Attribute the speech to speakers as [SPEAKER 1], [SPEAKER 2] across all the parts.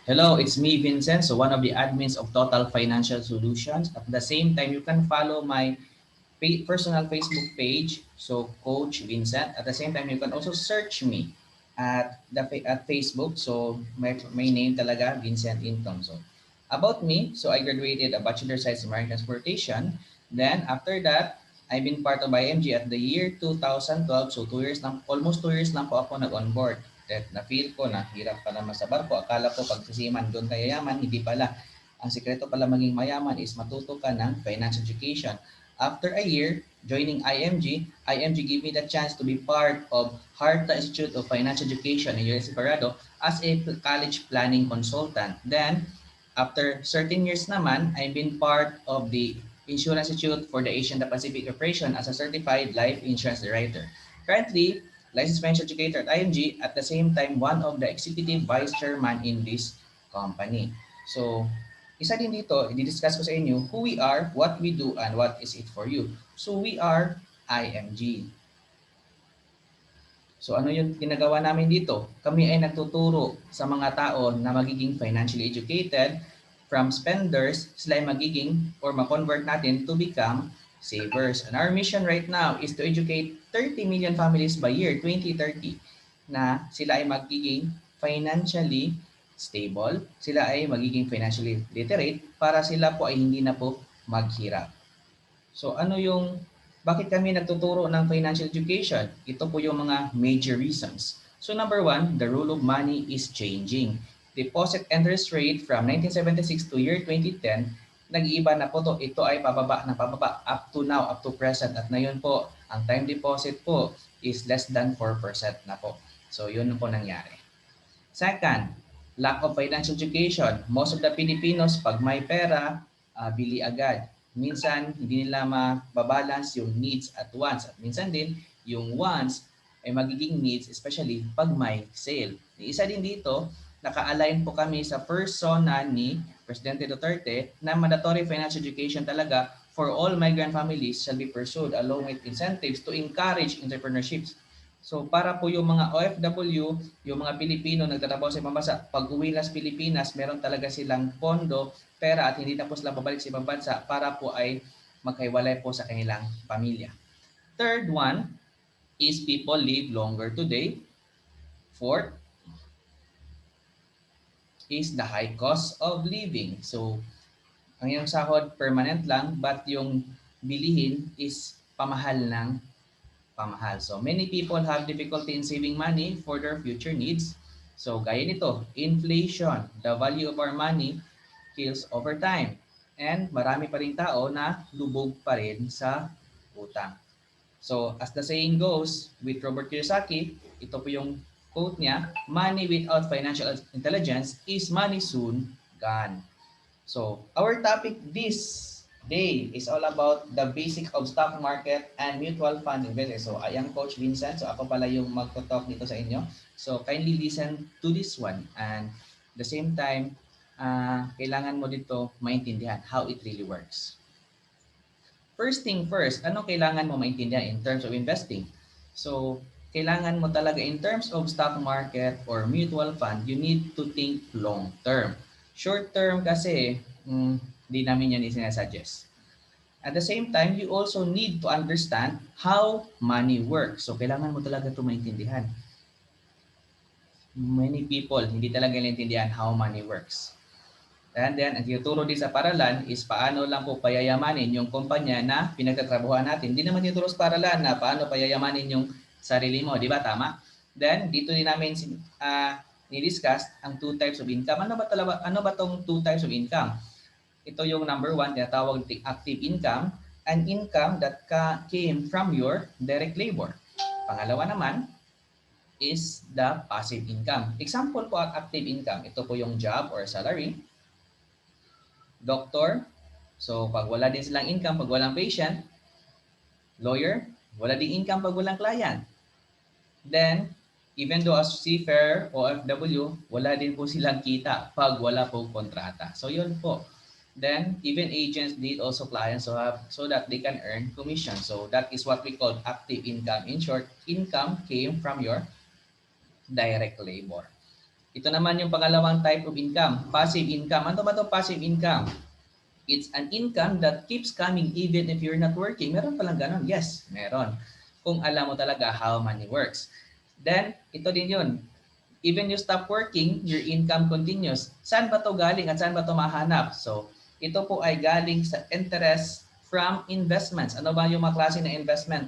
[SPEAKER 1] Hello, it's me, Vincent. So one of the admins of Total Financial Solutions. At the same time, you can follow my personal Facebook page, so Coach Vincent. At the same time, you can also search me at Facebook. So my name talaga, Vincent Income. So about me, so I graduated a Bachelor of Science in Marine Transportation. Then after that, I've been part of IMG at the year 2012. So 2 years lang, almost 2 years lang po ako nag-onboard. That na-feel ko na hirap pala sa barko. Akala ko pag sisiman doon kaya yaman, hindi pala. Ang sikreto pala maging mayaman is matuto ka ng financial education. After a year joining IMG gave me the chance to be part of Harta Institute of Financial Education in USC Colorado as a college planning consultant. Then, after certain years naman, I've been part of the Insurance Institute for the Asian Pacific Operation as a certified life insurance writer. Currently, licensed financial educator at IMG, at the same time, one of the executive vice chairman in this company. So, isa din dito, i-discuss ko sa inyo who we are, what we do, and what is it for you. So, we are IMG. So ano yung ginagawa namin dito? Kami ay nagtuturo sa mga tao na magiging financially educated from spenders, sila ay magiging or ma-convert natin to become savers. And our mission right now is to educate 30 million families by year 2030 na sila ay magiging financially stable, sila ay magiging financially literate para sila po ay hindi na po maghirap. So ano yung bakit kami nagtuturo ng financial education? Ito po yung mga major reasons. So number one, the rule of money is changing. Deposit interest rate from 1976 to year 2010, nag-iiba na po to. Ito ay pababa na pababa up to now, up to present. At ngayon po, ang time deposit po is less than 4% na po. So yun po nangyari. Second, lack of financial education. Most of the Filipinos, pag may pera, bili agad. Minsan, hindi nila mababalance yung needs at wants. At minsan din, yung wants ay magiging needs, especially pag may sale. Isa din dito, naka-align po kami sa persona ni Presidente Duterte na mandatory financial education talaga for all migrant families shall be pursued along with incentives to encourage entrepreneurships. So para po yung mga OFW, yung mga Pilipino nagtatrabaho sa ibang bansa, pag uwi na sa Pilipinas, meron talaga silang pondo, pera at hindi na po sila babalik sa ibang bansa para po ay magkaiwalay po sa kanilang pamilya. Third one is people live longer today. Fourth is the high cost of living. So ang iyong sahod permanent lang but yung bilihin is pamahal ng pamahal. So many people have difficulty in saving money for their future needs. So gaya nito, inflation, the value of our money kills over time. And marami pa rin tao na lubog pa rin sa utang. So as the saying goes with Robert Kiyosaki, ito po yung quote niya, money without financial intelligence is money soon gone. So, our topic this day is all about the basic of stock market and mutual fund investing. So, I am Coach Vincent. So, ako pala yung magto-talk dito sa inyo. So, kindly listen to this one. And the same time, kailangan mo dito maintindihan how it really works. First thing first, ano kailangan mo maintindihan in terms of investing? So, kailangan mo talaga in terms of stock market or mutual fund, you need to think long term. Short term kasi, di namin yan isinasuggest. At the same time, you also need to understand how money works. So, kailangan mo talaga ito maintindihan. Many people, hindi talaga naiintindihan how money works. And then, ang tinuturo din sa paralan is paano lang po payayamanin yung kumpanya na pinagtatrabuhan natin. Hindi naman tinuturo sa paralan na paano payayamanin yung sarili mo. Di ba? Tama? Then, dito din namin ni-discuss ang two types of income. Ano ba tong two types of income? Ito yung number one, tinatawag active income, an income that came from your direct labor. Pangalawa naman is the passive income. Example po ang active income. Ito po yung job or salary. Doctor, so pag wala din silang income, pag walang patient. Lawyer, wala din income pag walang client. Then, even though as seafarer o OFW, wala din po silang kita pag wala po kontrata. So yun po. Then, even agents need also clients so that they can earn commission. So that is what we call active income. In short, income came from your direct labor. Ito naman yung pangalawang type of income, passive income. Ano ba ito passive income? It's an income that keeps coming even if you're not working. Meron palang ganon? Yes, meron. Kung alam mo talaga how money works. Then, ito din yun. Even you stop working, your income continues. Saan ba to galing at saan ba to mahanap? So, ito po ay galing sa interest from investments. Ano ba yung mga klase na investment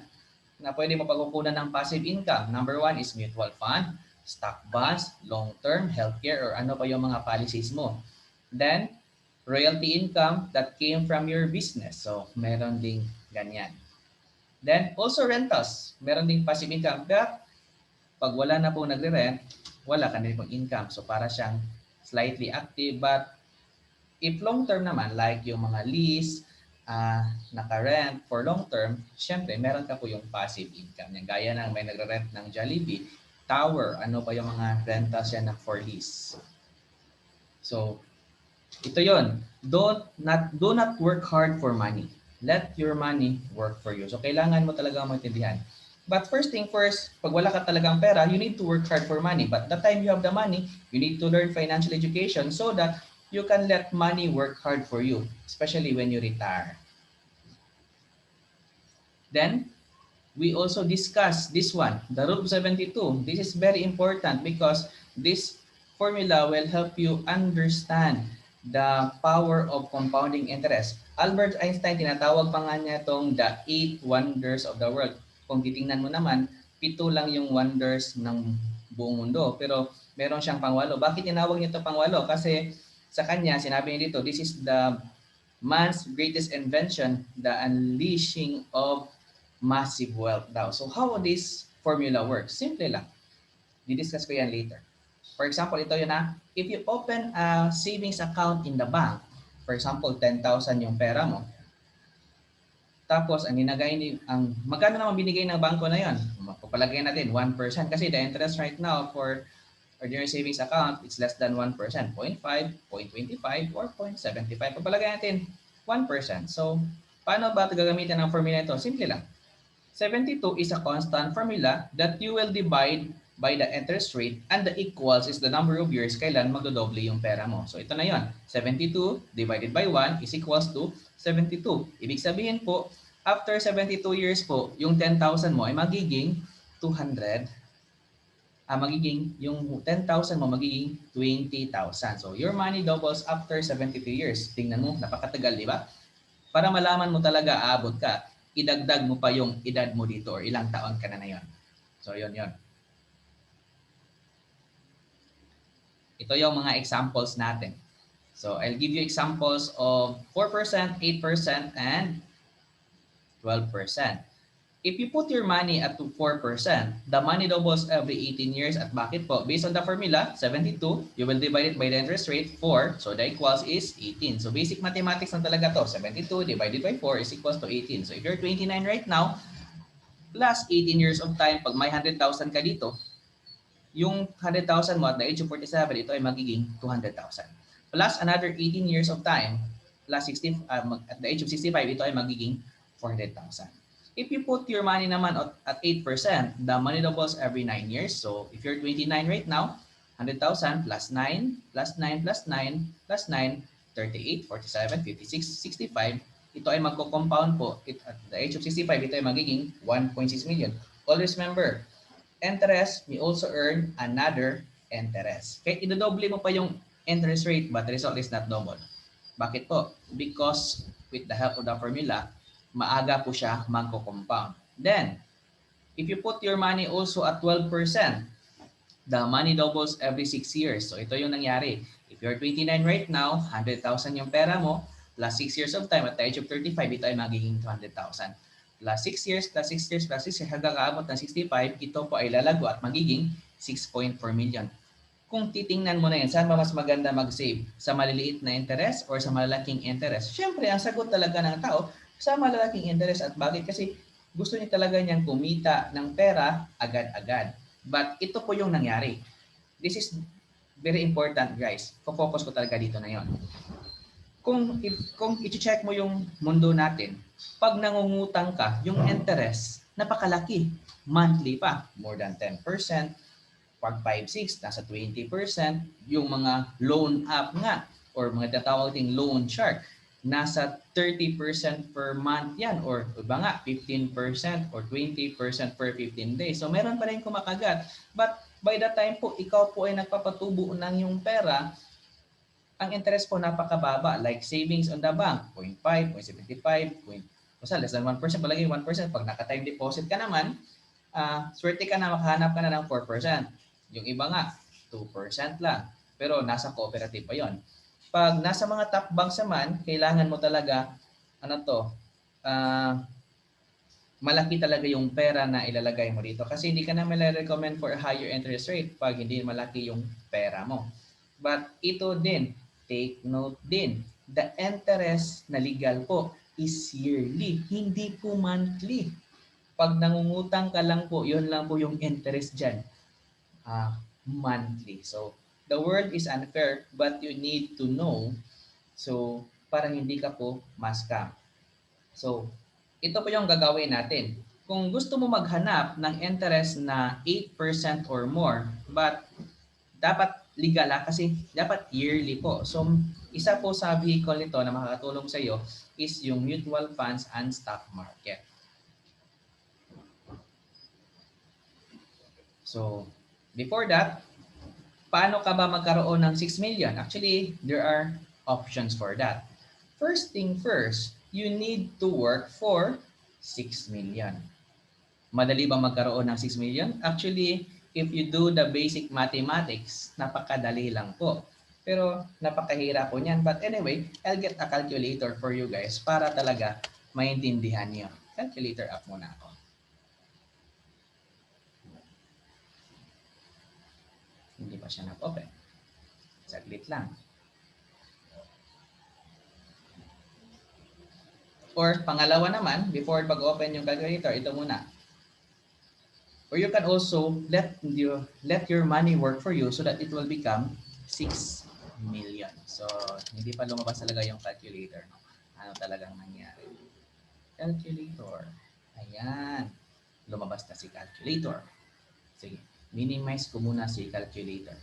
[SPEAKER 1] na pwede mo pagkukunan ng passive income? Number one is mutual fund, stock bonds, long-term, healthcare, or ano pa yung mga policies mo. Then, royalty income that came from your business. So, meron ding ganyan. Then, also rentals. Meron ding passive income. Kaya, pag wala na po nagre-rent, wala ka na rin pong income. So, para siyang slightly active. But, if long-term naman, like yung mga lease, naka-rent for long-term, syempre, meron ka po yung passive income. Yan, gaya ng may nagre-rent ng Jollibee, tower, ano pa yung mga rentals yan na for lease. So, ito yon. Do not work hard for money. Let your money work for you. So, kailangan mo talaga maintindihan. But first thing first, pag wala ka talagang pera, you need to work hard for money. But the time you have the money, you need to learn financial education so that you can let money work hard for you, especially when you retire. Then, we also discuss this one, the rule of 72. This is very important because this formula will help you understand the power of compounding interest. Albert Einstein, tinatawag pa nga niya itong the 8 wonders of the world. Kung titingnan mo naman, 7 lang yung wonders ng buong mundo. Pero meron siyang pangwalo. Bakit tinawag niya ito pangwalo? Kasi sa kanya, sinabi niya dito, this is the man's greatest invention, the unleashing of massive wealth daw. So how this formula works? Simple lang. Didiscuss ko yan later. For example, ito yun ha. If you open a savings account in the bank, for example, 10,000 yung pera mo, tapos ang magkano naman binigay ng bangko na yon? Papalagay natin 1% kasi the interest right now for ordinary savings account, it's less than 1%, 0.5, 0.25, or 0.75. Papalagay natin 1%. So, paano ba ito gagamitin ang formula ito? Simple lang. 72 is a constant formula that you will divide by the interest rate and the equals is the number of years kailan magdodoble yung pera mo. So ito na yon. 72 divided by 1 is equals to 72. Ibig sabihin po, after 72 years po, yung 10,000 mo ay magiging 200. Yung 10,000 mo magiging 20,000. So your money doubles after 72 years. Tingnan mo, napakatagal, di ba? Para malaman mo talaga aabot ka, idagdag mo pa yung edad mo dito or ilang taon ka na yon. So, yon. Ito yung mga examples natin. So, I'll give you examples of 4%, 8%, and 12%. If you put your money at 4%, the money doubles every 18 years. At bakit po? Based on the formula, 72, you will divide it by the interest rate, 4. So the equals is 18. So basic mathematics na talaga to. 72 divided by 4 is equals to 18. So if you're 29 right now, plus 18 years of time, pag may 100,000 ka dito, yung 100,000 mo at the age of 47, ito ay magiging 200,000. Plus another 18 years of time, plus 60, at the age of 65, ito ay magiging 400,000. If you put your money naman at 8%, the money doubles every 9 years. So if you're 29 right now, 100,000 plus 9, plus 9, plus 9, plus 9, 38, 47, 56, 65. Ito ay magko-compound po. At the age of 65, ito ay magiging 1.6 million. Always remember, interest may also earn another interest. Kaya idodoble mo pa yung interest rate, but the result is not double. Bakit po? Because with the help of the formula, maaga po siya magko-compound. Then, if you put your money also at 12%, the money doubles every 6 years. So ito yung nangyari. If you're 29 right now, 100,000 yung pera mo, plus 6 years of time, at the age of 35, ito ay magiging 200,000. Plus 6 years, plus 6 years, plus 6 years, hanggang kaabot ng 65, ito po ay lalago at magiging 6.4 million. Kung titingnan mo na yan, saan ba mas maganda mag-save? Sa maliliit na interest or sa malalaking interest? Siyempre, ang sagot talaga ng tao, sa malalaking interest. At bakit? Kasi gusto niya talaga niyang kumita ng pera agad-agad. But ito po yung nangyari. This is very important, guys. Focus ko talaga dito na yon. Kung i-check mo yung mundo natin, pag nangungutang ka, yung interest, napakalaki. Monthly pa, more than 10%, Pag 5-6, nasa 20%. Yung mga loan app nga, or mga tatawag ting loan shark, nasa 30% per month yan, or iba nga, 15% or 20% per 15 days. So meron pa rin kumakagat. But by the time po, ikaw po ay nagpapatubo ng yung pera, ang interest po napakababa. Like savings on the bank, 0.5, 0.75, basta less than 1%, palagi 1%. Pag naka-time deposit ka naman, swerte ka na, makahanap ka na ng 4%. Yung iba nga, 2% lang. Pero nasa cooperative pa yon. Pag nasa mga top banks naman, kailangan mo talaga, malaki talaga yung pera na ilalagay mo dito. Kasi hindi ka naman recommend for a higher interest rate pag hindi malaki yung pera mo. But ito din, take note din, the interest na legal po is yearly, hindi po monthly. Pag nangungutang ka lang po, yun lang po yung interest dyan. Monthly. So, the world is unfair, but you need to know. So, para hindi ka po ma-scam. So, ito po yung gagawin natin. Kung gusto mo maghanap ng interest na 8% or more, but dapat legal kasi dapat yearly po. So, isa po sa vehicle nito na makakatulong sa iyo is yung mutual funds and stock market. So, before that, paano ka ba magkaroon ng 6 million? Actually, there are options for that. First thing first, you need to work for 6 million. Madali ba magkaroon ng 6 million? Actually, if you do the basic mathematics, napakadali lang po. Pero napakahirap po niyan. But anyway, I'll get a calculator for you guys para talaga maintindihan niyo. Calculator up muna ako. Hindi pa siya nag-open. Saglit lang. Or pangalawa naman, before pag-open yung calculator, ito muna. Or you can also let your money work for you so that it will become 6 million. So, hindi pa lumabas talaga yung calculator. No? Ano talagang nangyari? Calculator. Ayan. Lumabas na si calculator. Sige, minimize ko muna si calculator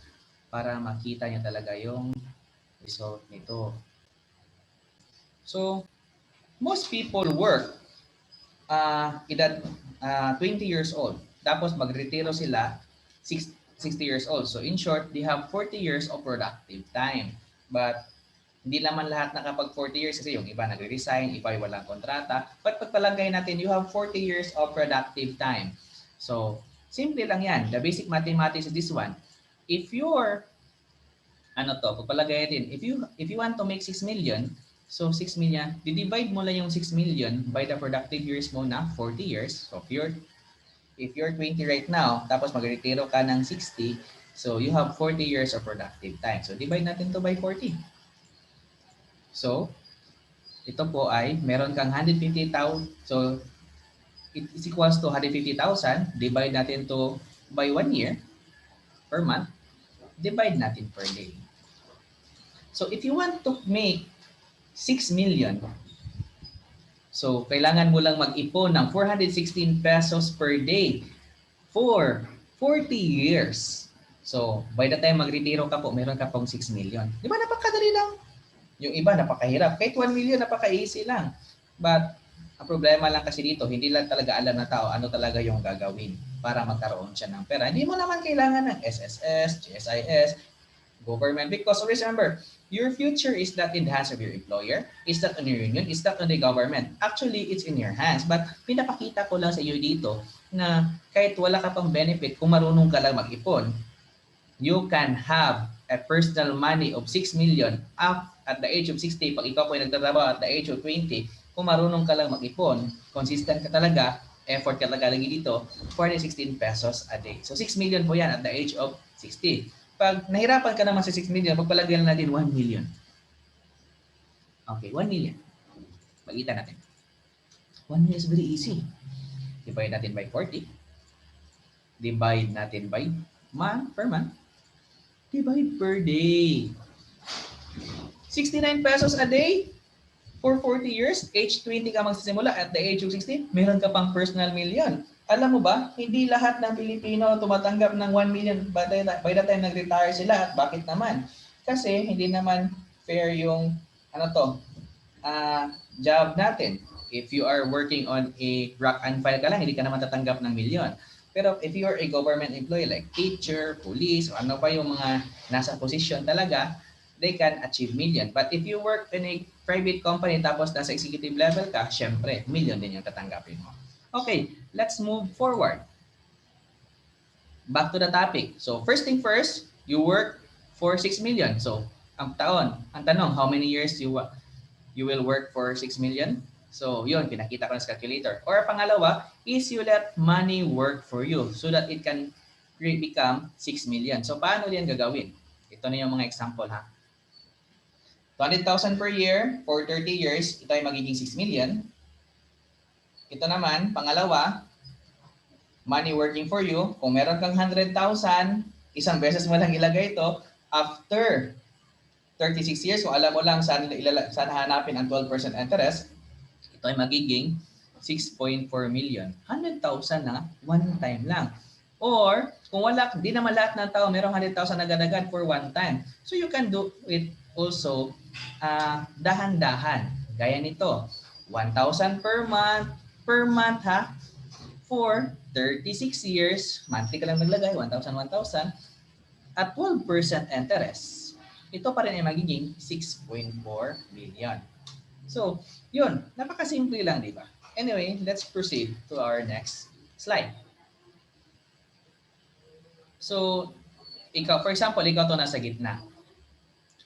[SPEAKER 1] para makita niyo talaga yung result nito. So, most people work edad 20 years old. Tapos magretiro sila 60 years old. So in short, they have 40 years of productive time. But hindi naman lahat nakapag 40 years kasi yung iba nagre-resign, iba walang kontrata. But pagpalagay natin, you have 40 years of productive time. So, simple lang yan. The basic mathematics is this one. If you're, pagpalagay natin, if you want to make 6 million, so 6 million, divide mo lang yung 6 million by the productive years mo na 40 years. So if you're 20 right now, tapos magretiro ka ng 60, so you have 40 years of productive time. So divide natin to by 40. So, ito po ay meron kang 150,000. So, it is equals to 150,000. Divide natin to by 1 year per month. Divide natin per day. So, if you want to make 6 million, so kailangan mo lang mag-ipon ng 416 pesos per day for 40 years. So, by the time magretiro ka po, meron ka pong 6 million. Di ba napakadali lang? Yung iba napakahirap. Kahit 1 million, napaka-easy lang. But, ang problema lang kasi dito, hindi lang talaga alam na tao ano talaga yung gagawin para magkaroon siya ng pera. Hindi mo naman kailangan ng SSS, GSIS, government. Because always remember, your future is not in the hands of your employer, is not on your union, is not on the government. Actually, it's in your hands. But pinapakita ko lang sa iyo dito na kahit wala ka pang benefit, kung marunong ka lang mag-ipon, you can have a personal money of 6 million up at the age of 60. Pag ikaw po ay nagtatrabaho at the age of 20, kung marunong ka lang mag-ipon, consistent ka talaga, effort ka talaga lagi dito, 416 pesos a day. So 6 million po yan at the age of 60. Pag nahirapan ka naman sa 6 million, pagpalagyan natin 1 million. Okay, 1 million. Pag-ita natin. 1 million is very easy. Divide natin by 40. Divide natin by month per month. Divide per day. 69 pesos a day for 40 years. Age 20 ka magsisimula at the age of 60, meron ka pang personal million. Alam mo ba, hindi lahat ng Pilipino tumatanggap ng 1 million by the time nag-retire sila. Bakit naman? Kasi hindi naman fair yung ano to, job natin. If you are working on a rank and file ka lang, hindi ka naman tatanggap ng milyon. Pero if you are a government employee like teacher, police, o ano pa yung mga nasa position talaga, they can achieve million. But if you work in a private company tapos nasa executive level ka, syempre, million din yung tatanggapin mo. Okay, let's move forward. Back to the topic. So, first thing first, you work for 6 million. So, ang tanong, how many years you will work for 6 million? So, yun, pinakita ko na sa calculator. Or pangalawa is you let money work for you so that it can become 6 million. So, paano yan gagawin? Ito na yung mga example ha. 200,000 per year for 30 years, ito ay magiging 6 million. Ito naman, pangalawa, money working for you. Kung meron kang 100,000, isang beses mo lang ilagay ito. After 36 years, kung alam mo lang saan hanapin ang 12% interest, ito ay magiging 6.4 million. 100,000 na one time lang. Or, kung wala, hindi naman lahat ng tao merong 100,000 agad-agad for one time. So, you can do it also dahan-dahan. Gaya nito, 1,000 per month ha, for 36 years, monthly ka lang naglagay, 1,000, 1,000, at 12% interest. Ito pa rin ay magiging 6.4 million. So, yun, napakasimple lang, di ba? Anyway, let's proceed to our next slide. So, ikaw, for example, ikaw to nasa gitna.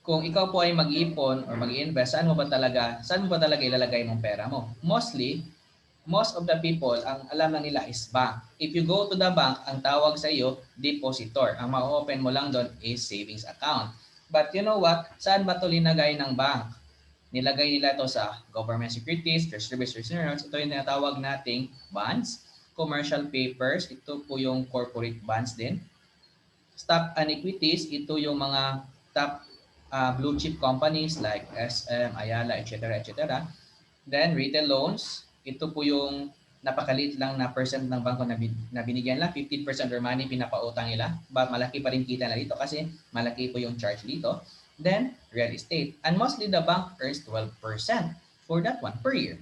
[SPEAKER 1] Kung ikaw po ay mag-iipon or mag-i-invest, saan mo ba talaga ilalagay mong pera mo? Most of the people, ang alam na nila is bank. If you go to the bank, ang tawag sa iyo, depositor. Ang ma-open mo lang doon is savings account. But you know what? Saan ba ito linagay ng bank? Nilagay nila ito sa government securities, treasury notes. Ito yung tinatawag nating bonds, commercial papers. Ito po yung corporate bonds din. Stock and equities, ito yung mga top blue chip companies like SM, Ayala, etc. etc. Then retail loans, ito po yung napakaliit lang na percent ng bangko na binigyan lang, 15% or money pinapautang nila. But malaki pa rin kita na dito kasi malaki po yung charge dito. Then, real estate. And mostly the bank earns 12% for that one per year.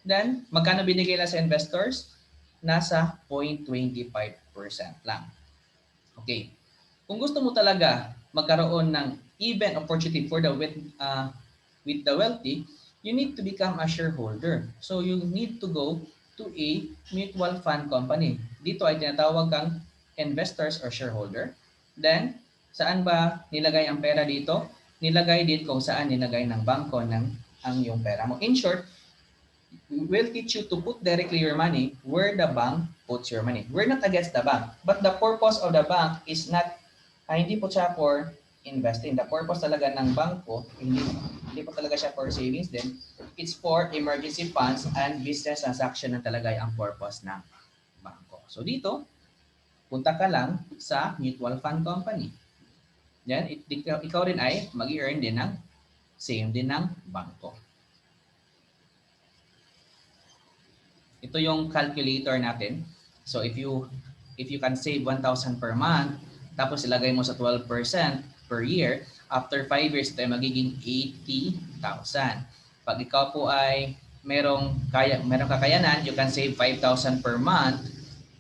[SPEAKER 1] Then, magkano binigay lang sa investors? Nasa 0.25% lang. Okay. Kung gusto mo talaga magkaroon ng even opportunity for with the wealthy, you need to become a shareholder. So you need to go to a mutual fund company. Dito ay tinatawag kang investors or shareholder. Then, saan ba nilagay ang pera dito? Nilagay din kung saan nilagay ng bangko ang iyong pera mo. In short, we'll teach you to put directly your money where the bank puts your money. We're not against the bank, but the purpose of the bank is not, hindi po siya for investing. The purpose talaga ng bangko, hindi po talaga siya for savings din. It's for emergency funds and business transaction na talaga ang purpose ng bangko. So dito, punta ka lang sa mutual fund company. Then, ikaw rin ay mag-earn din ng same din ng bangko. Ito yung calculator natin. So if you can save 1,000 per month, tapos ilagay mo sa 12% per year, after 5 years, ito ay magiging 80,000. Pag ikaw po ay merong kakayanan, you can save 5,000 per month,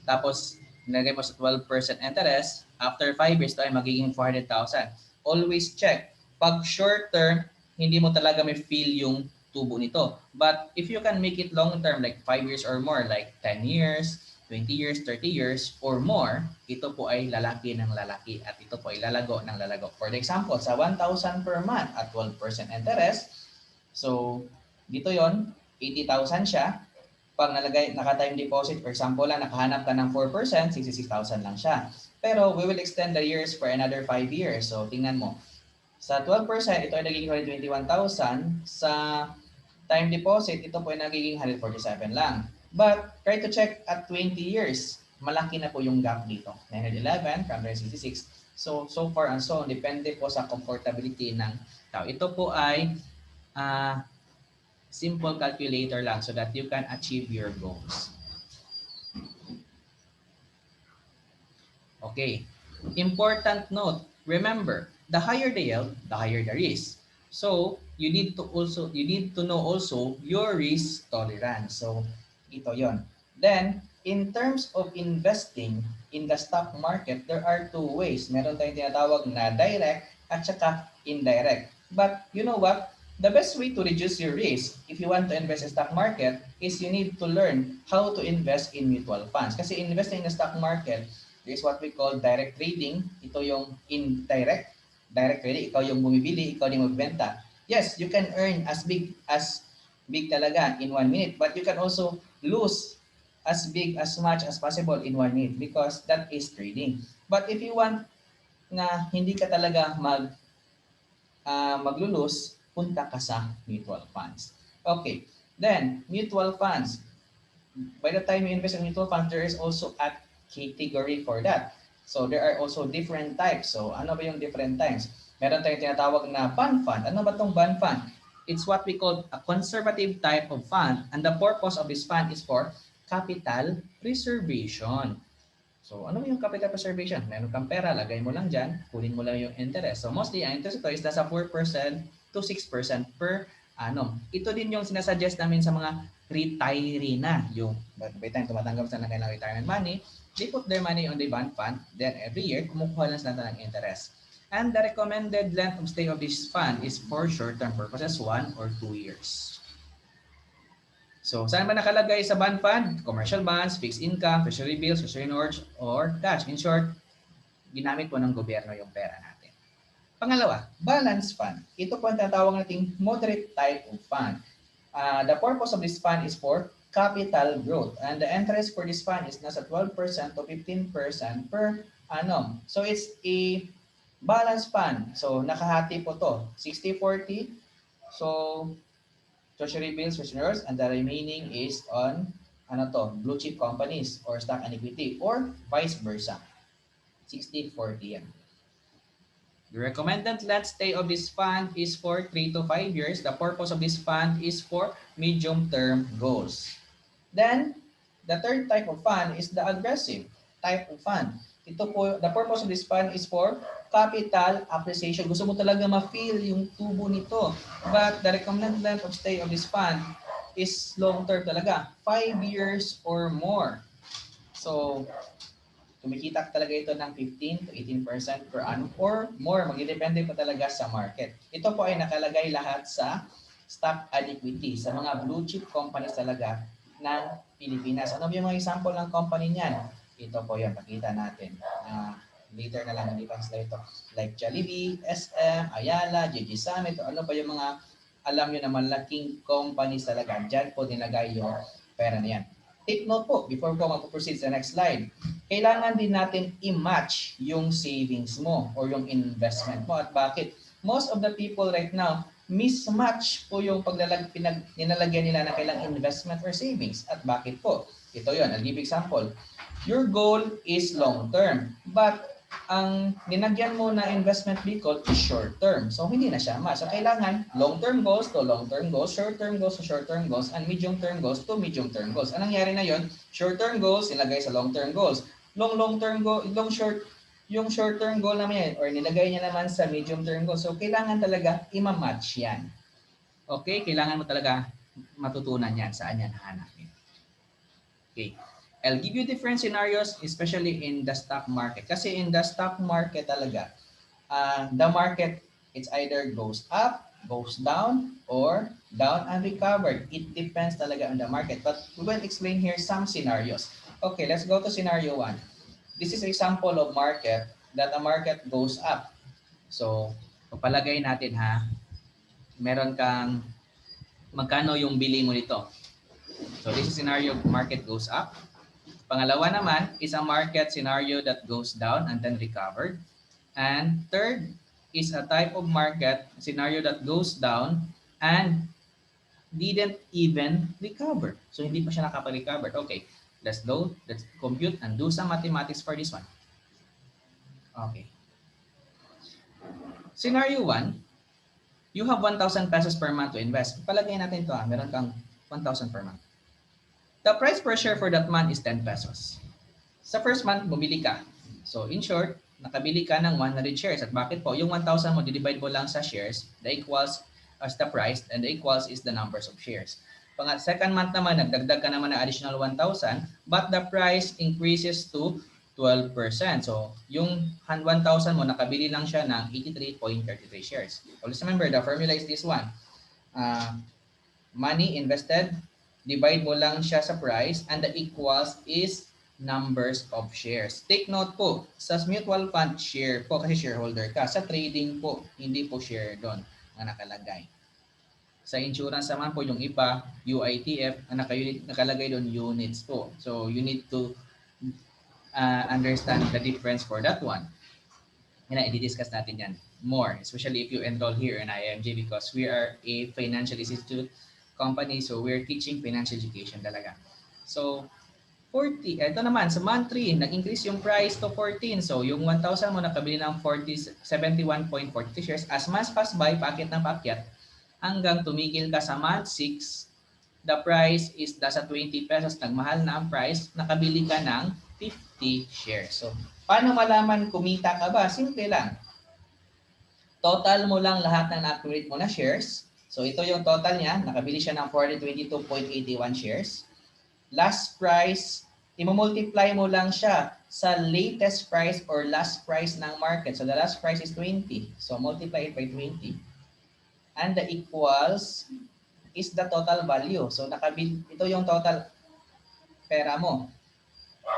[SPEAKER 1] tapos nilagay mo sa 12% interest, after 5 years, ito ay magiging 400,000. Always check. Pag short term, hindi mo talaga may feel yung tubo nito. But if you can make it long term, like 5 years or more, like 10 years, 20 years, 30 years, or more, ito po ay lalaki ng lalaki at ito po ay lalago ng lalago. For example, sa 1,000 per month at 12% interest, so dito yon 80,000 siya. Pag naka-time deposit, for example lang, nakahanap ka ng 4%, 66,000 lang siya. Pero we will extend the years for another 5 years. So tingnan mo, sa 12%, ito ay nagiging 121,000. Sa time deposit, ito po ay nagiging 147 lang. But try to check at 20 years. Malaki na po yung gap dito. 911 from 166. So far and so on. Depende po sa comfortability ng tao. Ito po ay simple calculator lang so that you can achieve your goals. Okay. Important note. Remember, the higher the yield, the higher the risk. So, you need to know also your risk tolerance. So, ito 'yon. Then, in terms of investing in the stock market, there are two ways. Meron tayong tinatawag na direct at saka indirect. But you know what? The best way to reduce your risk if you want to invest in stock market is you need to learn how to invest in mutual funds. Kasi investing in the stock market, this is what we call direct trading. Ito yung indirect. Direct trading, ikaw yung bumibili, ikaw yung magbenta. Yes, you can earn as big talaga in 1 minute, but you can also lose as much as possible in 1 minute because that is trading. But if you want na hindi ka talaga maglulus, punta ka sa mutual funds. Okay, then mutual funds. By the time you invest in mutual funds, there is also a category for that. So there are also different types. So ano ba yung different types? Meron tayong tinatawag na bond fund. Ano ba tong bond fund? It's what we call a conservative type of fund, and the purpose of this fund is for capital preservation. So ano yung capital preservation? Meron kang pera, lagay mo lang dyan, kunin mo lang yung interest. So mostly, ang interest ito is nasa 4% to 6% per annum. Ito din yung sinasuggest namin sa mga retiree na. Yung by time tumatanggap sa kanilang retirement money, they put their money on the bond fund, then every year, kumukuha lang sila ng interest. And the recommended length of stay of this fund is for short-term purposes, 1 or 2 years. So, saan ba nakalagay sa bond fund? Commercial bonds, fixed income, treasury bills, treasury notes, or cash. In short, ginamit po ng gobyerno yung pera natin. Pangalawa, balance fund. Ito po ang tatawag nating moderate type of fund. The purpose of this fund is for capital growth. And the interest for this fund is nasa 12% to 15% per annum. So, it's a balance fund. So, nakahati po to. 60-40. So, treasury bills, treasurers, and the remaining is on blue chip companies or stock and equity or vice versa. 60-40 yan. The recommended length stay of this fund is for 3 to 5 years. The purpose of this fund is for medium-term goals. Then, the third type of fund is the aggressive type of fund. Ito po, the purpose of this fund is for capital appreciation. Gusto mo talaga ma-feel yung tubo nito. But the recommended length of stay of this fund is long-term talaga. 5 years or more. So, kumikita talaga ito ng 15 to 18% per annum or more. Magdidepende pa talaga sa market. Ito po ay nakalagay lahat sa stock and equity, sa mga blue chip companies talaga ng Pilipinas. Ano yung mga example ng company niyan? Ito po yan, pakita natin. Later na lang, hindi pa slide ito. Like Jollibee, SM, Ayala, JJ Summit, ano pa yung mga alam nyo na malaking companies talaga. Diyan po nilagay yung pera na yan. Take note po, before po mag-proceed sa next slide, kailangan din natin i-match yung savings mo or yung investment mo. At bakit? Most of the people right now, mismatch po yung ninalagyan nila na kailang investment or savings. At bakit po? Ito yon, I'll give example. Your goal is long-term, but ang ninagyan mo na investment vehicle is short-term. So, hindi na siya match. So, kailangan long-term goals to long-term goals, short-term goals to short-term goals, and medium-term goals to medium-term goals. Anong nangyari na yon? Short-term goals, nilagay sa long-term goals. Yung short-term goal naman yan, or nilagay niya naman sa medium-term goals. So, kailangan talaga ima-match yan. Okay? Kailangan mo talaga matutunan yan. Saan yan hanapin? Okay. I'll give you different scenarios, especially in the stock market. Kasi in the stock market talaga, the market, it's either goes up, goes down, or down and recovered. It depends talaga on the market. But we will explain here some scenarios. Okay, let's go to scenario 1. This is example of market that the market goes up. So, pagpalagay natin ha, meron kang magkano yung bili mo nito. So, this is scenario market goes up. Pangalawa naman is a market scenario that goes down and then recovered. And third is a type of market scenario that goes down and didn't even recover. So hindi pa siya nakapag-recover. Okay, let's compute and do some mathematics for this one. Okay. Scenario 1, you have 1,000 pesos per month to invest. Palagay natin ito meron kang 1,000 per month. The price per share for that month is 10 pesos. Sa first month, bumili ka. So in short, nakabili ka ng 100 shares. At bakit po? Yung 1,000 mo, divide mo lang sa shares, the equals as the price, and the equals is the numbers of shares. Second month naman, nagdagdag ka naman ng additional 1,000, but the price increases to 12%. So, yung 1,000 mo, nakabili lang siya ng 83.33 shares. Always remember, the formula is this one. Money invested, divide mo lang siya sa price, and the equals is numbers of shares. Take note po, sa mutual fund, share po kasi shareholder ka. Sa trading po, hindi po share doon na nakalagay. Sa insurance naman po, yung iba, UITF, ang nakalagay doon, units po. So, you need to understand the difference for that one. Yan, i-discuss natin yan more, especially if you enroll here in IMG because we are a financial institute company, so we're teaching financial education talaga. So, 40, ito naman, sa month 3, nag-increase yung price to 14. So, yung 1,000 mo nakabili ng 71.42 shares. As months pass by, paakyat ng paakyat, hanggang tumigil ka sa month 6, the price is nasa 20 pesos, nagmahal na ang price, nakabili ka ng 50 shares. So, paano malaman kumita ka ba? Simple lang. Total mo lang lahat ng na-accumulate mo na shares. So, ito yung total niya. Nakabili siya ng 422.81 shares. Last price, i-multiply mo lang siya sa latest price or last price ng market. So, the last price is 20. So, multiply it by 20. And the equals is the total value. So, ito yung total pera mo.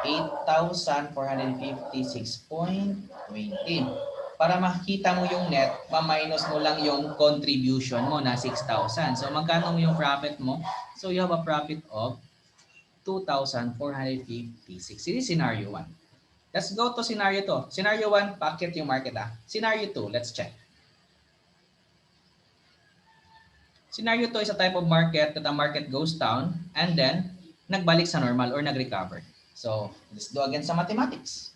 [SPEAKER 1] 8,456.20. Para makita mo yung net, ma-minus mo lang yung contribution mo na 6,000. So, magkano yung profit mo? So, you have a profit of 2,456. This is scenario 1. Let's go to scenario 2. Scenario 1, packet yung market. Scenario 2, let's check. Scenario 2 is a type of market that the market goes down and then nagbalik sa normal or nag-recover. So, let's do again sa mathematics.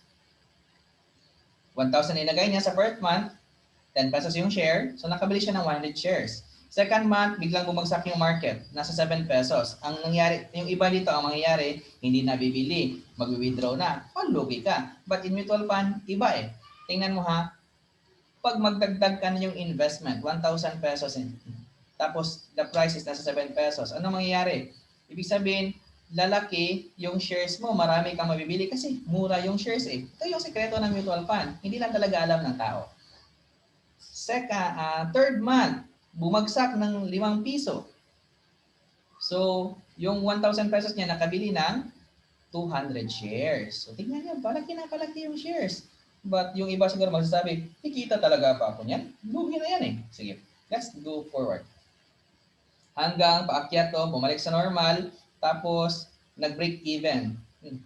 [SPEAKER 1] 1,000 inagay niya sa first month, 10 pesos yung share, so nakabili siya ng 100 shares. Second month, biglang bumagsak yung market, nasa 7 pesos. Ang nangyari, yung iba dito, ang mangyayari, hindi na bibili, mag-withdraw na, panlugi ka. But in mutual fund, iba eh. Tingnan mo ha, pag magdagdag ka na yung investment, 1,000 pesos, tapos the price is nasa 7 pesos, ano mangyayari? Ibig sabihin, lalaki yung shares mo, marami kang mabibili kasi mura yung shares eh. Ito yung sekreto ng mutual fund, hindi lang talaga alam ng tao. Third month, bumagsak ng 5 piso. So, yung 1,000 pesos niya nakabili ng 200 shares. So, tingnan niyo, palaki na palaki yung shares. But yung iba siguro magsasabi, kikita talaga pa ako niyan? Lugi na yan eh. Sige, let's go forward. Hanggang paakyat to, bumalik sa normal, tapos nag-break even.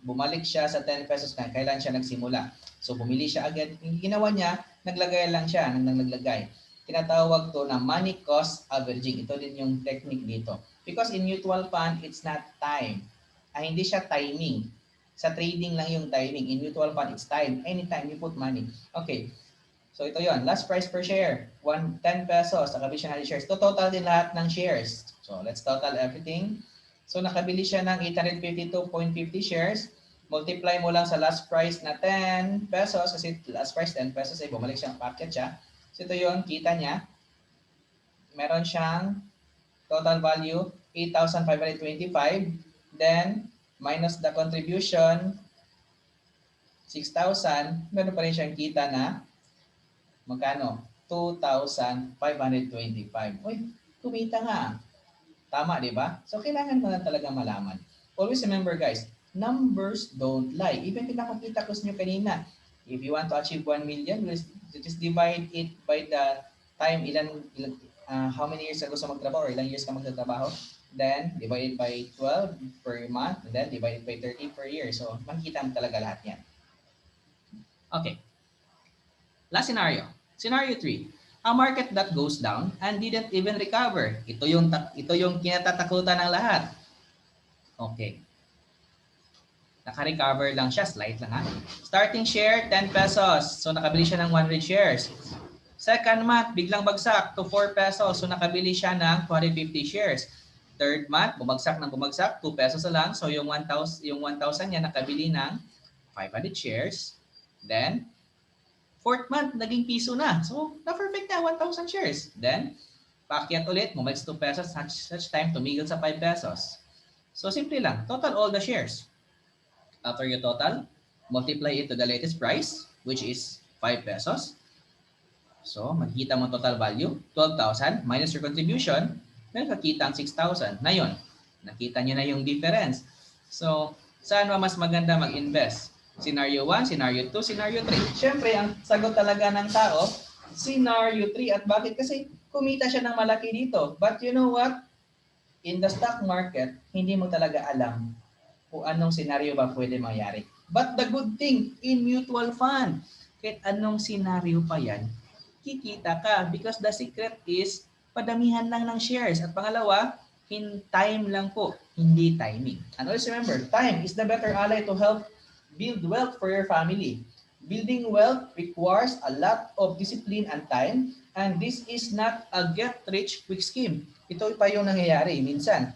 [SPEAKER 1] Bumalik siya sa 10 pesos na kailan siya nagsimula. So, bumili siya agad. Yung ginawa niya, naglagay lang siya nang naglagay. Tinatawag to na money cost averaging. Ito din yung technique dito. Because in mutual fund, it's not time. Hindi siya timing. Sa trading lang yung timing. In mutual fund, it's time. Anytime you put money. Okay. So ito yon. Last price per share. 10 pesos. Nakabili siya ng shares. Ito total din lahat ng shares. So let's total everything. So nakabili siya ng 852.50 shares. Multiply mo lang sa last price na 10 pesos. Kasi last price 10 pesos. Bumalik siya. Packet siya. So ito yung kita niya. Meron siyang total value 8,525. Then, minus the contribution, 6,000. Meron pa rin siyang kita na magkano? 2,525. Uy, kumita nga. Tama, di ba? So, kailangan mo na talaga malaman. Always remember, guys, numbers don't lie. Even pinakakita ko sa inyo kanina, if you want to achieve 1 million, just divide it by the time, how many years ago sa magtrabaho or ilang years ka magtatrabaho. Then, divide it by 12 per month. And then, divide it by 30 per year. So, makikita mo talaga lahat yan. Okay. Last scenario. Scenario 3. A market that goes down and didn't even recover. Ito yung kinatatakutan ng lahat. Okay. Naka-recover lang siya. Slight lang ha. Starting share, 10 pesos. So, nakabili siya ng 100 shares. Second month, biglang bagsak to 4 pesos. So, nakabili siya ng 250 shares. Third month, bumagsak ng bumagsak, 2 pesos lang. So, yung 1,000 niya nakabili ng 500 shares. Then, fourth month, naging piso na. So, na-perfect na, 1,000 shares. Then, paakyat ulit, bumalik sa 2 pesos, such time, tumigil sa 5 pesos. So, simple lang. Total all the shares. After you total, multiply it to the latest price, which is 5 pesos. So, makikita mo total value, 12,000 minus your contribution, nakakita ang 6,000. Na yun, nakita nyo na yung difference. So, saan ba mas maganda mag-invest? Scenario 1, Scenario 2, Scenario 3. Siyempre, ang sagot talaga ng tao, Scenario 3. At bakit? Kasi kumita siya ng malaki dito. But you know what? In the stock market, hindi mo talaga alam kung anong scenario ba pwede mangyari. But the good thing, in mutual fund, kahit anong scenario pa yan, kikita ka because the secret is padamihan lang ng shares. At pangalawa, in time lang po, hindi timing. And always remember, time is the better ally to help build wealth for your family. Building wealth requires a lot of discipline and time, and this is not a get-rich-quick scheme. Ito pa yung nangyayari minsan.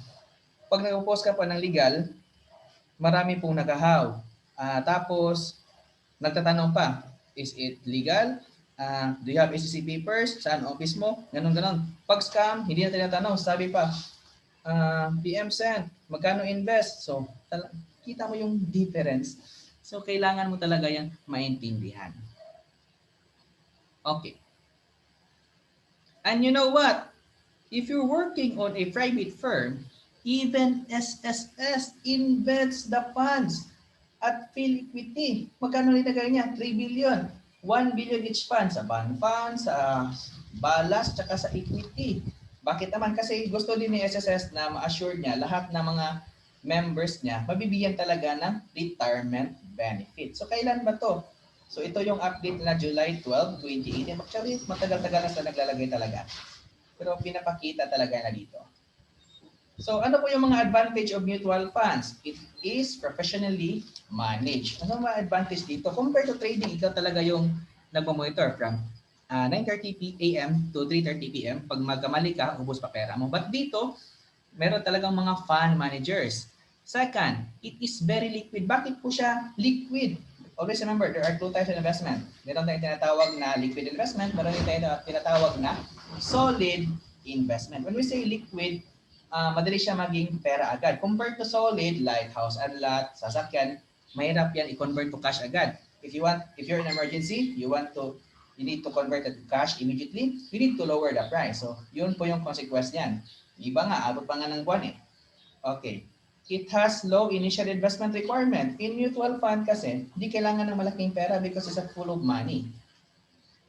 [SPEAKER 1] Pag nag-post ka pa ng legal, marami pong nagahaw. Tapos, nagtatanong pa, is it legal? Do you have SEC papers? Saan office mo? Ganon-ganon. Pag scam, hindi na tinatanong. Sabi pa, PM sent, magkano invest? So, kita mo yung difference. So, kailangan mo talaga yan maintindihan. Okay. And you know what? If you're working on a private firm, even SSS invests the funds at Philippity. Magkano nilagay niya? 3 billion. 1 billion each fund sa bond fund, sa balas, tsaka sa equity. Bakit naman? Kasi gusto din ni SSS na ma-assure niya lahat ng mga members niya mabibigyan talaga ng retirement benefit. So, kailan ba to? So, ito yung update na July 12, 2018. Actually, matagal-tagal na sila naglalagay talaga. Pero pinapakita talaga na dito. So, ano po yung mga advantage of mutual funds? It is professionally managed. Ano mga advantage dito? Compared to trading, ikaw talaga yung nagmamonitor from 9:30 a.m. to 3:30 p.m. Pag magkamali ka, ubos pa pera mo. But dito, meron talagang mga fund managers. Second, it is very liquid. Bakit po siya liquid? Always remember, there are two types of investment. Meron tayong tinatawag na liquid investment, meron tayong tinatawag na solid investment. When we say liquid, madali siya maging pera agad. Compared to solid, like house and lot, sasakyan, mahirap yan i-convert to cash agad. If you're in emergency, you need to convert it to cash immediately, you need to lower the price. So, yun po yung consequence niyan. Iba nga, abot pa nga ng buwan eh. Okay. It has low initial investment requirement. In mutual fund kasi, hindi kailangan ng malaking pera because it's full of money.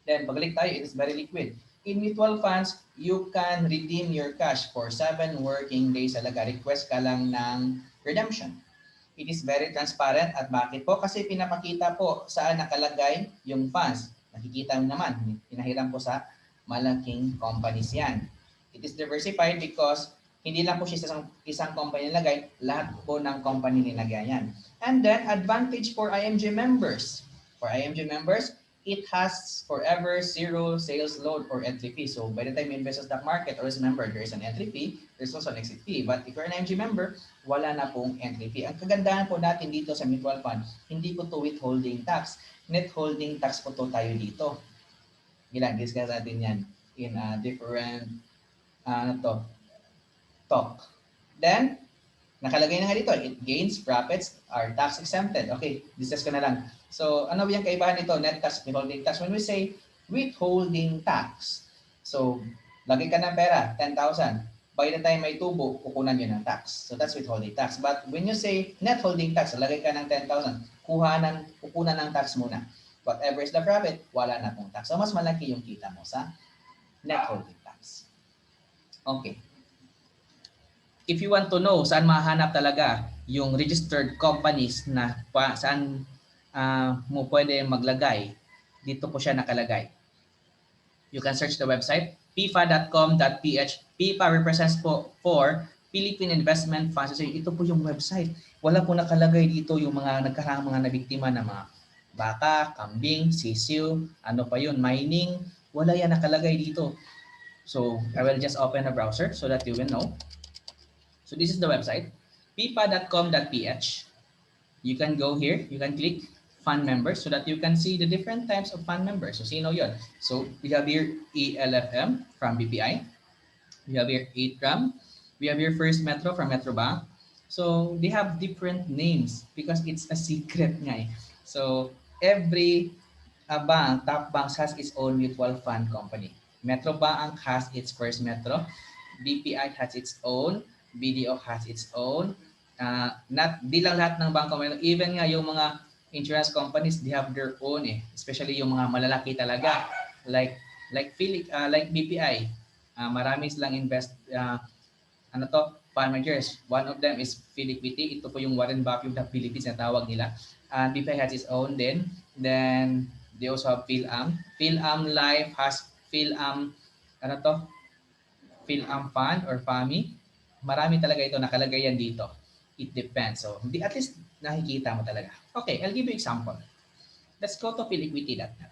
[SPEAKER 1] Then, pagbalik tayo, it is very liquid. In mutual funds, you can redeem your cash for 7 working days talaga. Request ka lang ng redemption. It is very transparent. At bakit po? Kasi pinapakita po saan nakalagay yung funds. Nakikita mo naman, pinahiram po sa malaking companies yan. It is diversified because hindi lang po siya isang company nilagay, lahat po ng company nilagay yan. And then, advantage for IMG members. For IMG members, it has forever zero sales load or entry fee. So, by the time you invest sa stock market, always remember, there is an entry fee, there's also an exit fee. But if you're an IMG member, wala na pong entry fee. Ang kagandahan po natin dito sa mutual fund, hindi po to withholding tax. Net holding tax po to tayo dito. Discuss natin yan in a different talk. Then, nakalagay na nga dito, it gains profits are tax exempted. Okay, discuss ko na lang. So, ano yung kaibahan nito? Net tax, withholding tax. When we say withholding tax, so, lagay ka ng pera, 10,000. By the time may tubo, kukunan yun ng tax. So, that's withholding tax. But when you say net holding tax, lagay ka ng 10,000, kukunan ng tax muna. Whatever is the profit, wala na pong tax. So, mas malaki yung kita mo sa net holding tax. Okay. If you want to know saan mahanap talaga yung registered companies na saan mo pwede maglagay, dito po siya nakalagay. You can search the website pifa.com.ph. PIFA represents po for Philippine Investment Funds. So, ito po yung website. Wala po nakalagay dito yung mga nagkarang mga nabiktima na mga baka, kambing, sisiw, ano pa yun, mining. Wala yan nakalagay dito. So, I will just open a browser so that you will know. So this is the website, pipa.com.ph. You can go here, you can click fund members so that you can see the different types of fund members. So sino yun? So we have here ELFM from BPI. We have here 8RAM. We have here First Metro from Metrobank. So they have different names because it's a secret nga eh. So every bank, top banks has its own mutual fund company. Metrobank has its First Metro. BPI has its own. BDO has its own. Di lang lahat ng bangko meron. Even nga yung mga insurance companies, they have their own eh. Especially yung mga malalaki talaga. Like BPI. Marami silang fund managers. One of them is Philippity. Ito po yung Warren Buffett of the Philippines na tawag nila. And BPI has its own din. Then, they also have PhilAm. PhilAm Life has PhilAm, PhilAm Fund or FAMI. Marami talaga ito, nakalagay yan dito. It depends. So, at least nakikita mo talaga. Okay, I'll give you example. Let's go to philiquity.net.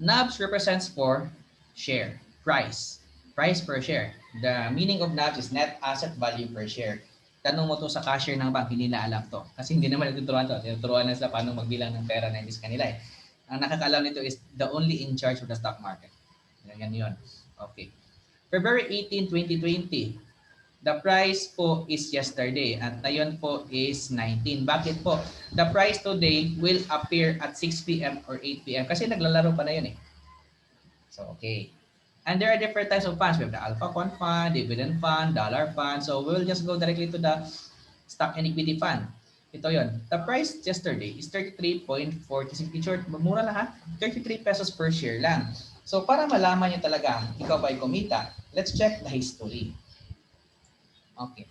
[SPEAKER 1] NAVs represents for share, price per share. The meaning of NAVs is net asset value per share. Tanong mo to sa cashier ng bank, hindi na alam to. Kasi hindi naman natuturuan to. Tinuturuan na sila paano magbilang ng pera na hindi sa kanila eh. Ang nakakaalam nito is the only in charge of the stock market. Yan yun. Okay. February 18, 2020. The price po is yesterday at ngayon po is 19. Bakit po? The price today will appear at 6 p.m. or 8 p.m. kasi naglalaro pa na yun eh. So, okay. And there are different types of funds. We have the Alpha Fund, Dividend Fund, Dollar Fund. So, we'll just go directly to the Stock and Equity Fund. Ito yon. The price yesterday is 33.46. Short, mura lang ha? 33 pesos per share lang. So, para malaman nyo talaga ikaw ba'y kumita, let's check the history. Okay.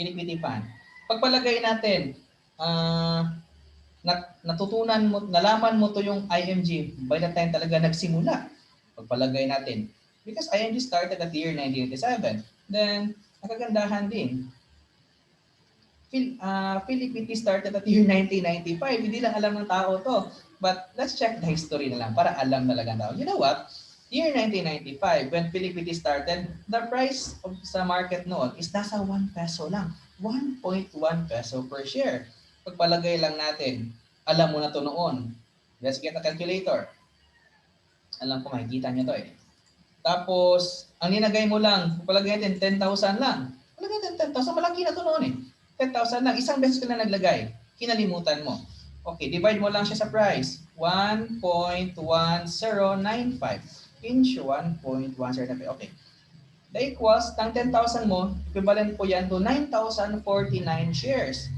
[SPEAKER 1] Equity Fund. Pagpalagay natin, natutunan mo, nalaman mo to yung IMG by the time talaga nagsimula. Pagpalagay natin. Because IMG started at the year 1987. Then, nakagandahan din. Philiquity started at the year 1995. Hindi lang alam ng tao to. But let's check the history na lang para alam talaga ng tao. You know what? Year 1995, when Philiquity started, the price of sa market noon is nasa 1 peso lang. 1.1 peso per share. Pagpalagay lang natin, alam mo na to noon. Let's get a calculator. Alam ko makikita nyo to eh. Tapos, ang ninagay mo lang, pagpalagay natin, 10,000 lang. Palagay natin 10,000, malaki na to noon eh. 10,000 lang, isang beses ka na naglagay. Kinalimutan mo. Okay, divide mo lang siya sa price. 1.1095. Inch 1.105. Okay. The equals, ng 10,000 mo, equivalent po yan to 9,049 shares.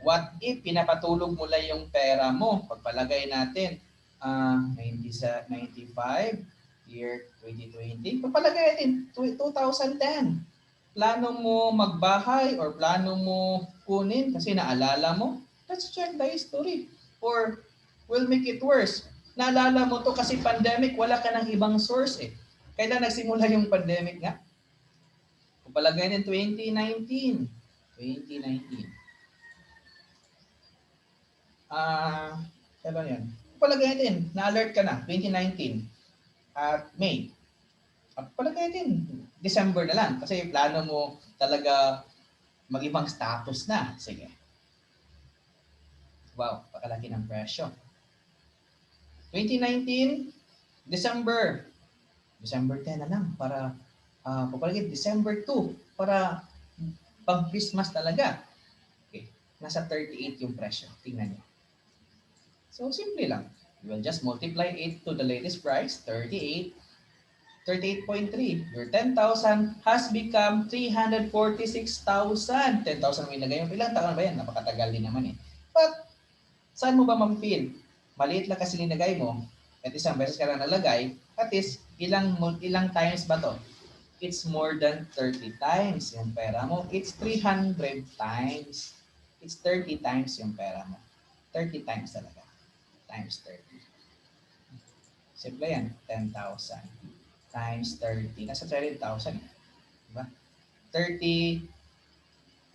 [SPEAKER 1] What if pinapatulog mo lang yung pera mo? Pagpalagay natin, 95, year 2020. Pagpalagay natin, 2010. Plano mo magbahay or plano mo kunin kasi naalala mo? Let's check the history. Or we'll make it worse. Naalala mo to kasi pandemic, wala ka ng ibang source eh. Kailan nagsimula yung pandemic nga? Kupalagay ng 2019. 2019. Kailan yan? Kupalagay natin, na-alert ka na, 2019. At May. Kupalagay natin, December na lang. Kasi plano mo talaga mag-ibang status na. Sige. Wow, pakalaki ng presyo. 2019, December 10 na lang para papalagay December 2 para pag Christmas talaga. Okay, nasa 38 yung presyo. Tingnan niyo. So simple lang. You will just multiply 8 to the latest price, 38, 38.3. Your 10,000 has become 346,000. 10,000 mo ilagay. Ilang taon ba yan? Napakatagal din naman eh. But saan mo ba ma-feel? Maliit lang kasi linagay mo, at isang beses ka lang nalagay, at least ilang times ba to? It's more than 30 times yung pera mo. It's 300 times. It's 30 times yung pera mo. 30 times talaga. Times 30. Simple yan. 10,000 times 30. Nasa 30,000. Diba? 30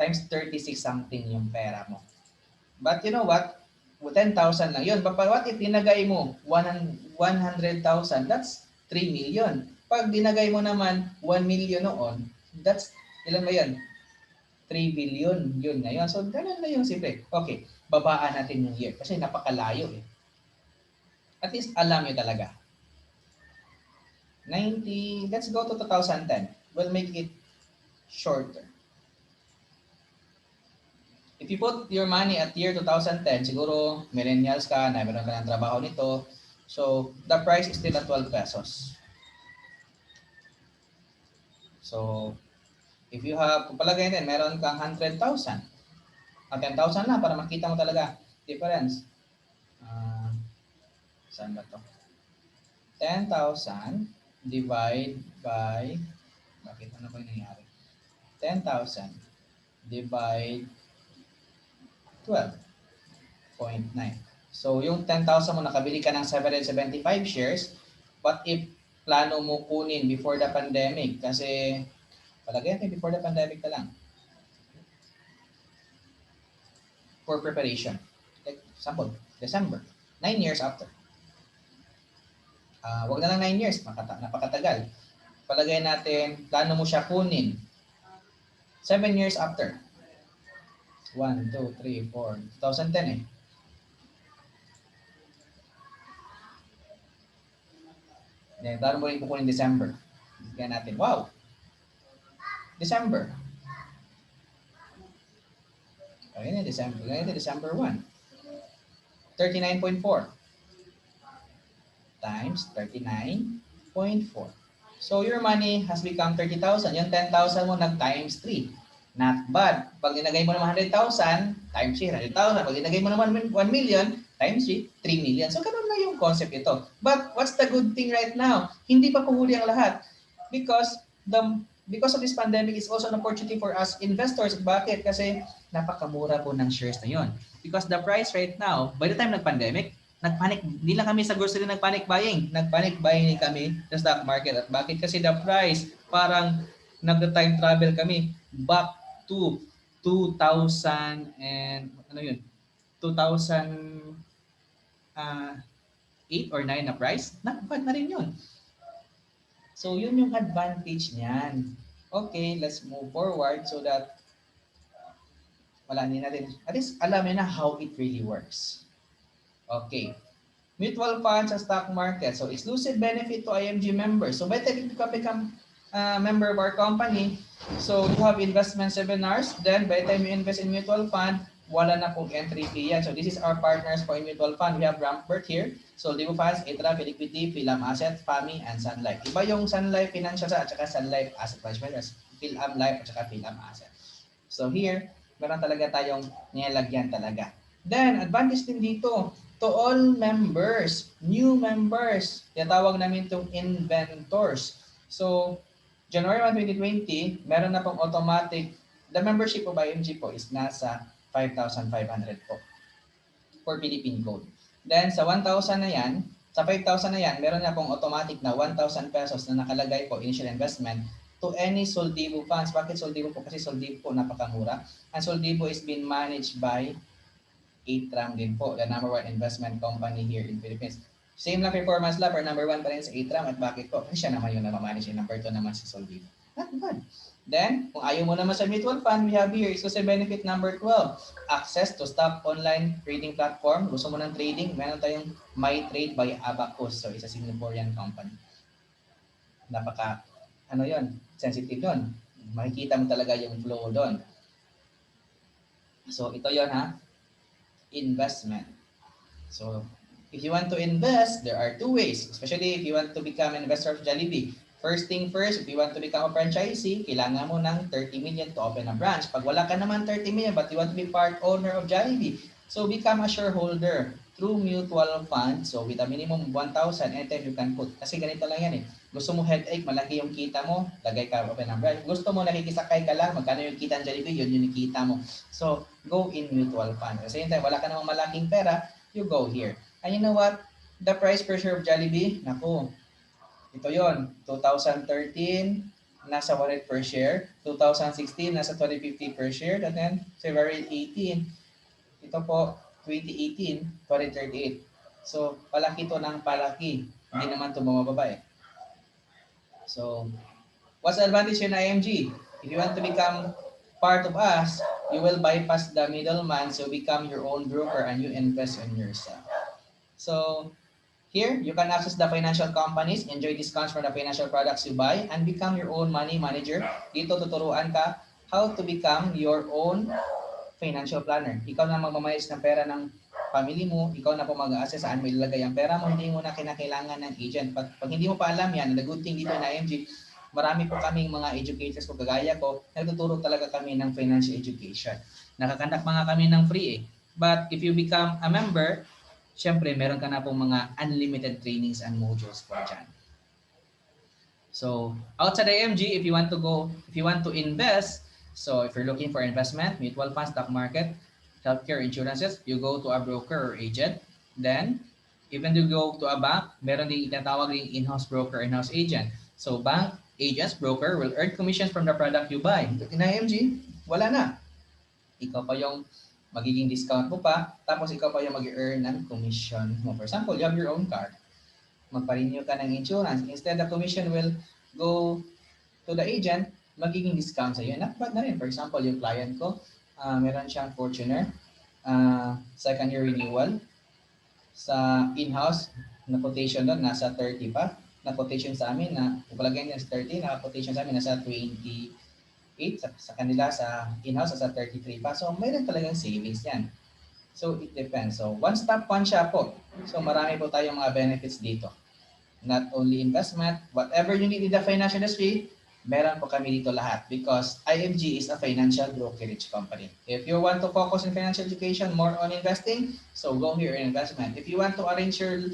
[SPEAKER 1] times 36 something yung pera mo. But you know what? 10,000 lang yun. But what if dinagay mo 100,000? That's 3 million. Pag dinagay mo naman 1 million noon, that's, ilan ba yan? 3 billion yun ngayon. So, ganun na yung simple. Okay, babaan natin yung year kasi napakalayo eh. At least alam nyo talaga. 90, let's go to 2010. We'll make it shorter. If you put your money at year 2010, siguro millennials ka, na meron ka ng trabaho nito. So, the price is still at 12 pesos. So, if you have, kung palagay din, meron kang 100,000. 10,000 lang para makita mo talaga difference. Saan ba to? 10,000 divide by, bakit ano ba yung nangyari? 10,000 divide 12.9. So, yung 10,000 mo, nakabili ka ng 775 shares. What if plano mo kunin before the pandemic? Kasi, palagay natin before the pandemic na lang. For preparation. Like, example, December. 9 years after. Wag na lang 9 years, napakatagal. Palagay natin, plano mo siya kunin 7 years after. 1, 2, 3, 4, 2010 eh. Then, plano mo rin kukunin December. Kaya natin, wow! December. Okay na, December. Ganyan December 1. 39.4 times 39.4. So, your money has become 30,000. Yung 10,000 mo nag-times 3. Not bad. Pag inagay mo naman 100,000, times 3, 100,000. Pag inagay mo naman 1 million, times 3, 3 million. So, ganun na yung concept ito. But, what's the good thing right now? Hindi pa puhuli ang lahat. Because of this pandemic, it's also an opportunity for us investors. Bakit? Kasi napakamura po ng shares na yon. Because the price right now, by the time nag-pandemic, nagpanic, hindi lang kami sa grocery nagpanic buying. Nagpanic buying kami sa stock market. At bakit? Kasi the price, parang nag-time travel kami back to 2000 and, ano yun? 2008 or 9 na price. Not bad na rin yun. So, yun yung advantage niyan. Okay, let's move forward so that wala din natin. At least, alam niyo na how it really works. Okay. Mutual funds sa stock market. So, exclusive benefit to IMG members. So, by the time you become a member of our company, so you have investment seminars. Then, by the time you invest in mutual fund, wala na pong entry fee yan. So, this is our partners for mutual fund. We have Rampart here. So, Soldivo Funds, Itra, Equity, Philam Asset, FAMI, and Sun Life. Iba yung Sun Life Financial at saka Sun Life Asset Management, Philam Life at saka Philam Asset. So, here, meron talaga tayong nilalagyan talaga. Then, advantage din dito, to all members, new members, tinatawag namin itong inventors. So, January 1, 2020, meron na pong automatic, the membership of IMG po is nasa 5,500 po for Philippine Code. Then, sa 1,000 na yan, sa 5,000 na yan, meron na pong automatic na 1,000 pesos na nakalagay po initial investment to any Soldivo funds. Bakit Soldivo po? Kasi Soldivo po napakamura. And Soldivo is being managed by Atram din po, the number 1 investment company here in Philippines. Same lang performance lang, pero number 1 pa rin sa Atram. At bakit po? Kasi siya naman yung namamanage. Number 2 naman si Soldivo. Not bad. Then, kung ayaw mo naman sa mutual fund, we have here exclusive benefit number 12. Access to stock online trading platform. Gusto mo ng trading, meron tayong My Trade by Abacus. So, it's a Singaporean company. Napaka, sensitive yun. Makikita mo talaga yung flow doon. So, ito yon ha. Investment. So, if you want to invest, there are two ways. Especially if you want to become an investor of Jollibee. First thing first, if you want to become a franchisee, kailangan mo ng 30 million to open a branch. Pag wala ka naman 30 million but you want to be part owner of Jollibee, so become a shareholder through mutual fund. So with a minimum of 1,000, anytime you can put. Kasi ganito lang yan eh. Gusto mo headache, malaki yung kita mo, lagay ka open a branch. Gusto mo nakikisakay ka lang, magkano yung kita ng Jollibee, yun yung kita mo. So go in mutual fund. Kasi same time, wala ka namang malaking pera, you go here. And you know what? The price per share of Jollibee, naku, ito yon 2013, nasa 100 per share. 2016, nasa 2050 per share. And then, February 18, ito po, 2018, 2038. So, palaki to ng palaki. Hindi naman ito bumababa eh. So, what's the advantage in IMG? If you want to become part of us, you will bypass the middleman, so become your own broker and you invest in yourself. So here, you can access the financial companies, enjoy discounts for the financial products you buy, and become your own money manager. Dito tuturuan ka how to become your own financial planner. Ikaw na magmamanage ng pera ng family mo, ikaw na po mag-assess saan mo ilalagay ang pera mo, hindi mo na kinakailangan ng agent. Pag hindi mo pa alam yan, the good thing dito na IMG, marami po kaming mga educators ko kagaya ko, nagtuturo talaga kami ng financial education. Nakakandak mga kami ng free eh. But if you become a member, syempre meron ka na pong mga unlimited trainings and modules po dyan. So outside IMG, if you want to invest, so if you're looking for investment, mutual funds, stock market, healthcare, insurances, you go to a broker or agent. Then, even you go to a bank, meron din itatawag din in-house broker, in-house agent. So bank, agents, broker will earn commissions from the product you buy. In IMG, wala na. Ikaw pa yung magiging discount mo pa, tapos ikaw pa yung mag-earn ng commission mo. For example, you have your own car. Magpa-renew ka ng insurance. Instead, the commission will go to the agent, magiging discount sa iyo. Not bad na rin. For example, yung client ko, meron siyang Fortuner, second year renewal. Sa in-house, na quotation doon, nasa 30 pa. Na quotation sa amin, na upalagay niya sa 30, na quotation sa amin, nasa 28. Sa kanila, sa in-house, nasa 33 pa. So, mayroon talagang savings yan. So, it depends. So, one-stop, one-shop po. So, marami po tayong mga benefits dito. Not only investment, whatever you need in the financial industry, meron po kami dito lahat because IMG is a financial brokerage company. If you want to focus in financial education, more on investing, so go here in investment. If you want to arrange your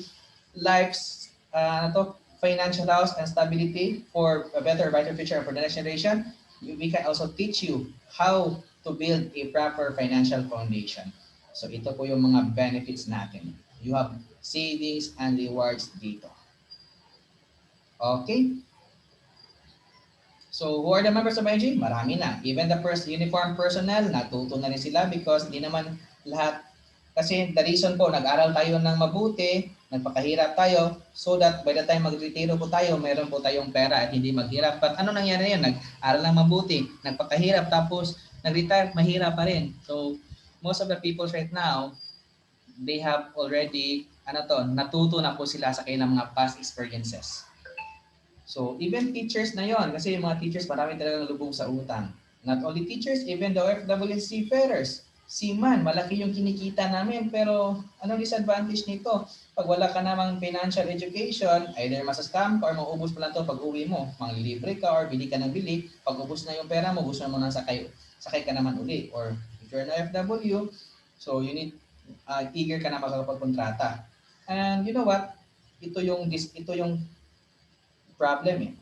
[SPEAKER 1] life's financial house and stability for a better, brighter future for the next generation, we can also teach you how to build a proper financial foundation. So ito po yung mga benefits natin. You have savings and rewards dito. Okay? So who are the members of IMG? Marami na. Even the first uniform personnel, natuto na rin sila because di naman lahat. Kasi the reason po, nag-aral tayo ng mabuti, nagpakahirap tayo, so that by the time mag-retiro po tayo, meron po tayong pera at hindi maghirap. But ano nangyari yun? Nag-aral ng mabuti, nagpakahirap, tapos nag-retire, mahirap pa rin. So most of the people right now, they have already, natuto na po sila sa kanilang mga past experiences. So, even teachers na yon, kasi yung mga teachers, marami talagang lubog sa utang. Not only teachers, even the OFW seafarers, seaman, malaki yung kinikita namin, pero anong disadvantage nito? Pag wala ka namang financial education, either masascam ka or maubos mo lang to pag uwi mo, manglilibre ka or bili ka ng bili, pag ubos na yung pera mo, gusto mo nang sakay ka naman uli. Or if you're an OFW, so you need, eager ka na makapagkontrata. And you know what? Ito yung problem eh.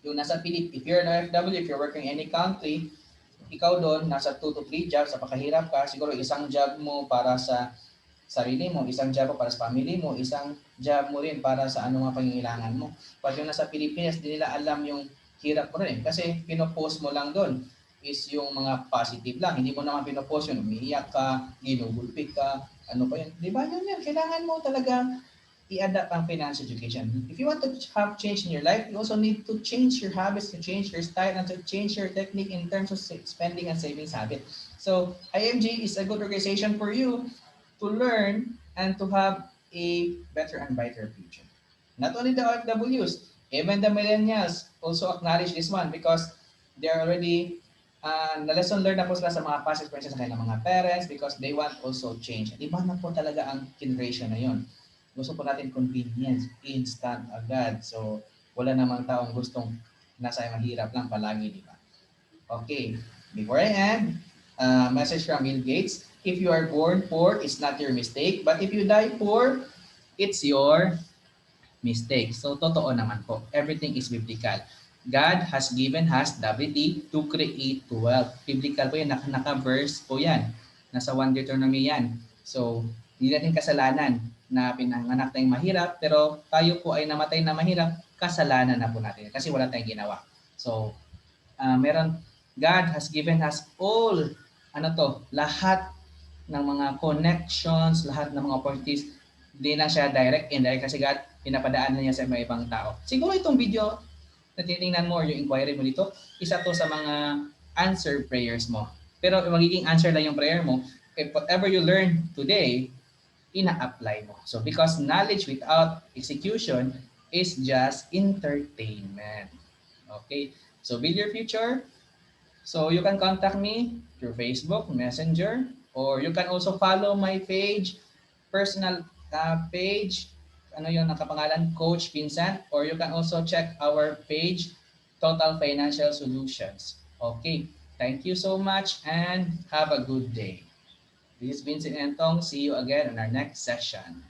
[SPEAKER 1] Yung nasa Philippines, if you're an OFW, if you're working in any country, ikaw doon, nasa 2 to 3 jobs, sa pakahirap ka, siguro isang job mo para sa sarili mo, isang job mo para sa family mo, isang job mo rin para sa anong mga pangangailangan mo. Pag yung nasa Pilipinas, di nila alam yung hirap mo rin. Kasi pinopost mo lang doon is yung mga positive lang. Hindi mo naman pinopost yun, umiiyak ka, ginugulpit ka, ano pa yun. Di ba yun yan? Kailangan mo talaga i-adapt ang financial education. If you want to have change in your life, you also need to change your habits, to change your style, and to change your technique in terms of spending and savings habit. So, IMG is a good organization for you to learn and to have a better and brighter future. Not only the OFWs, even the millennials also acknowledge this one because they are already na lesson learned na po sila sa mga past experiences sa kanilang mga parents because they want also change. Iba na po talaga ang generation na yun. Gusto po natin convenience, instant, agad. So, wala namang taong gustong nasa mahirap lang palagi, di ba? Okay, before I end, message from Bill Gates, if you are born poor, it's not your mistake. But if you die poor, it's your mistake. So, totoo naman po. Everything is biblical. God has given us the ability to create wealth. Biblical po yan, naka-verse po yan. Nasa 1 Deuteronomy yan. So, hindi natin kasalanan na pinanganak tayong mahirap, pero tayo po ay namatay na mahirap, kasalanan na po natin kasi wala tayong ginawa. So, God has given us all, lahat ng mga connections, lahat ng mga opportunities. Hindi na siya direct, indirect kasi God, pinapadaan na niya sa mga ibang tao. Siguro itong video na titingnan mo or yung inquiry mo dito, isa to sa mga answer prayers mo. Pero magiging answer lang yung prayer mo if whatever you learn today, ina-apply mo. So because knowledge without execution is just entertainment. Okay? So build your future. So you can contact me through Facebook, Messenger, or you can also follow my page, personal page, ano yung nakapangalan, Coach Vincent, or you can also check our page, Total Financial Solutions. Okay, thank you so much and have a good day. This is Vincent Entong. See you again on our next session.